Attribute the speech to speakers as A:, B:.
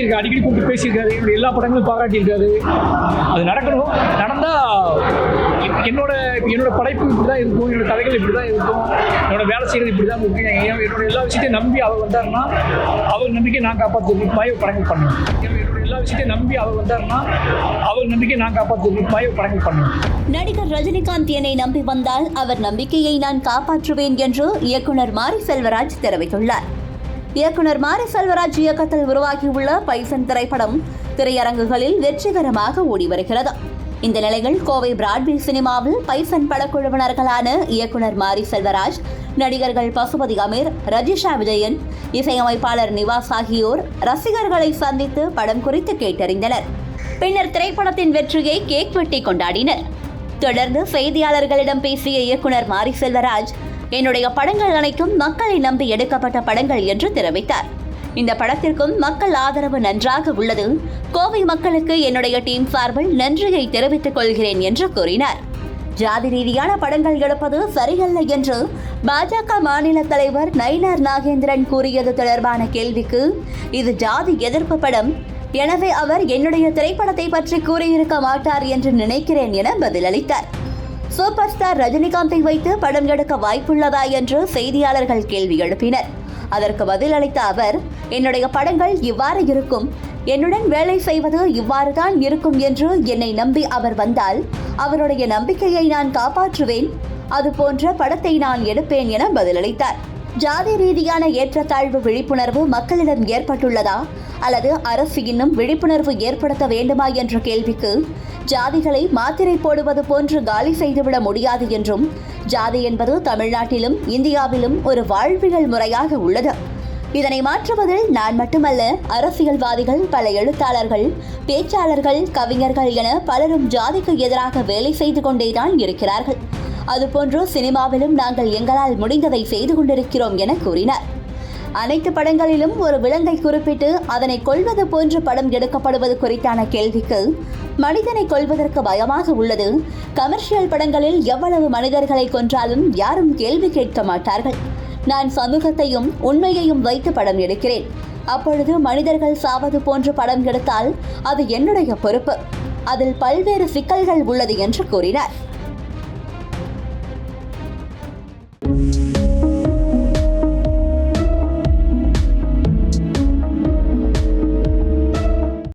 A: பாராட்டியிருக்காரு, அடிக்கடி கூப்பிட்டு பேசியிருக்காரு, என்னோட எல்லா படங்களும் பாராட்டியிருக்காரு. அது நடக்கணும். நடந்தால் என்னோட படைப்பு இப்படி தான் இருக்கும், என்னோட கதைகள் இப்படி தான் இருக்கும், என்னோட வேலை செய்கிறது இப்படி தான் இருக்கும். என்னோட எல்லா விஷயத்தையும் நம்பி அவர் வந்தாருன்னா அவர் நம்பிக்கை நான் காப்பாற்றுறதுக்கு மாதிரி படங்கள் பண்ணுவேன். என்னோட எல்லா விஷயத்தையும் நம்பி அவர் வந்தாருன்னா அவர் நம்பிக்கை நான் காப்பாற்றுறதுக்கு மாதிரி படங்கள் பண்ணுவேன்.
B: நடிகர் ரஜினிகாந்த் என்னை நம்பி வந்தால் அவர் நம்பிக்கையை நான் காப்பாற்றுவேன் என்று இயக்குனர் மாரி செல்வராஜ் தெரிவித்துள்ளார். இயக்குனர் மாரி செல்வராஜ் இயக்கத்தில் உருவாகியுள்ள பைசன் திரைப்படம் திரையரங்குகளில் வெற்றிகரமாக ஓடி வருகிறது. இந்த நிலையில் கோவை பிராட்வே சினிமாவில் பைசன் படக்குழுவினர்களான இயக்குனர் மாரி செல்வராஜ், நடிகர்கள் பசுபதி அமீர், ரஜிஷா விஜயன், இசையமைப்பாளர் நிவாஸ் ஆகியோர் ரசிகர்களை சந்தித்து படம் குறித்து கேட்டறிந்தனர். பின்னர் திரைப்படத்தின் வெற்றியை கேக் வெட்டி கொண்டாடினர். தொடர்ந்து செய்தியாளர்களிடம் பேசிய இயக்குனர் மாரி செல்வராஜ், என்னுடைய படங்கள் அனைத்தும் மக்களை நம்பி எடுக்கப்பட்ட படங்கள் என்று தெரிவித்தார். இந்த படத்திற்கும் மக்கள் ஆதரவு நன்றாக உள்ளது. கோவை மக்களுக்கு என்னுடைய டீம் சார்பில் நன்றியை தெரிவித்துக் கொள்கிறேன் என்று கூறினார். ஜாதி ரீதியான படங்கள் எடுப்பது சரியல்ல என்று பாஜக மாநில தலைவர் நயினார் நாகேந்திரன் கூறியது தொடர்பான கேள்விக்கு, இது ஜாதி எதிர்ப்பு படம், எனவே அவர் என்னுடைய திரைப்படத்தை பற்றி கூறியிருக்க மாட்டார் என்று நினைக்கிறேன் என பதிலளித்தார். சூப்பர் ஸ்டார் ரஜினிகாந்தை வைத்து படம் எடுக்க வாய்ப்புள்ளதா என்று செய்தியாளர்கள் கேள்வி எழுப்பினர். அதற்கு பதிலளித்த அவர், என்னுடைய படங்கள் இவ்வாறு இருக்கும், என்னுடன் வேலை செய்வது இவ்வாறுதான் இருக்கும் என்று என்னை நம்பி அவர் வந்தால் அவருடைய நம்பிக்கையை நான் காப்பாற்றுவேன், அது போன்ற படத்தை நான் எடுப்பேன் என பதிலளித்தார். ஜாதி ரீதியான ஏற்றத்தாழ்வு விழிப்புணர்வு மக்களிடம் ஏற்பட்டுள்ளதா அல்லது அரசு இன்னும் விழிப்புணர்வு ஏற்படுத்த வேண்டுமா என்ற கேள்விக்கு, ஜாதிகளை மாத்திரை போடுவது போன்று காலி செய்துவிட முடியாது என்றும், ஜாதி என்பது தமிழ்நாட்டிலும் இந்தியாவிலும் ஒரு வாழ்வியல் முறையாக உள்ளது. இதனை மாற்றுவதில் நான் மட்டுமல்ல, அரசியல்வாதிகள், பல எழுத்தாளர்கள், பேச்சாளர்கள், கவிஞர்கள் என பலரும் ஜாதிக்கு எதிராக வேலை செய்து கொண்டேதான் இருக்கிறார்கள். அதுபோன்று சினிமாவிலும் நாங்கள் எங்களால் முடிந்ததை செய்து கொண்டிருக்கிறோம் என கூறினார். அனைத்து படங்களிலும் ஒரு விலங்கை குறிப்பிட்டு அதனை கொல்வது போன்று படம் எடுக்கப்படுவது குறித்தான கேள்விக்கு, மனிதனை கொல்வதற்கு பயமாக உள்ளது, கமர்ஷியல் படங்களில் எவ்வளவு மனிதர்களை கொன்றாலும் யாரும் கேள்வி கேட்க மாட்டார்கள். நான் சமூகத்தையும் உண்மையையும் வைத்து படம் எடுக்கிறேன். அப்பொழுது மனிதர்கள் சாவது போன்று படம் எடுத்தால் அது என்னுடைய பொறுப்பு. அதில் பல்வேறு சிக்கல்கள் உள்ளது என்று கூறினார்.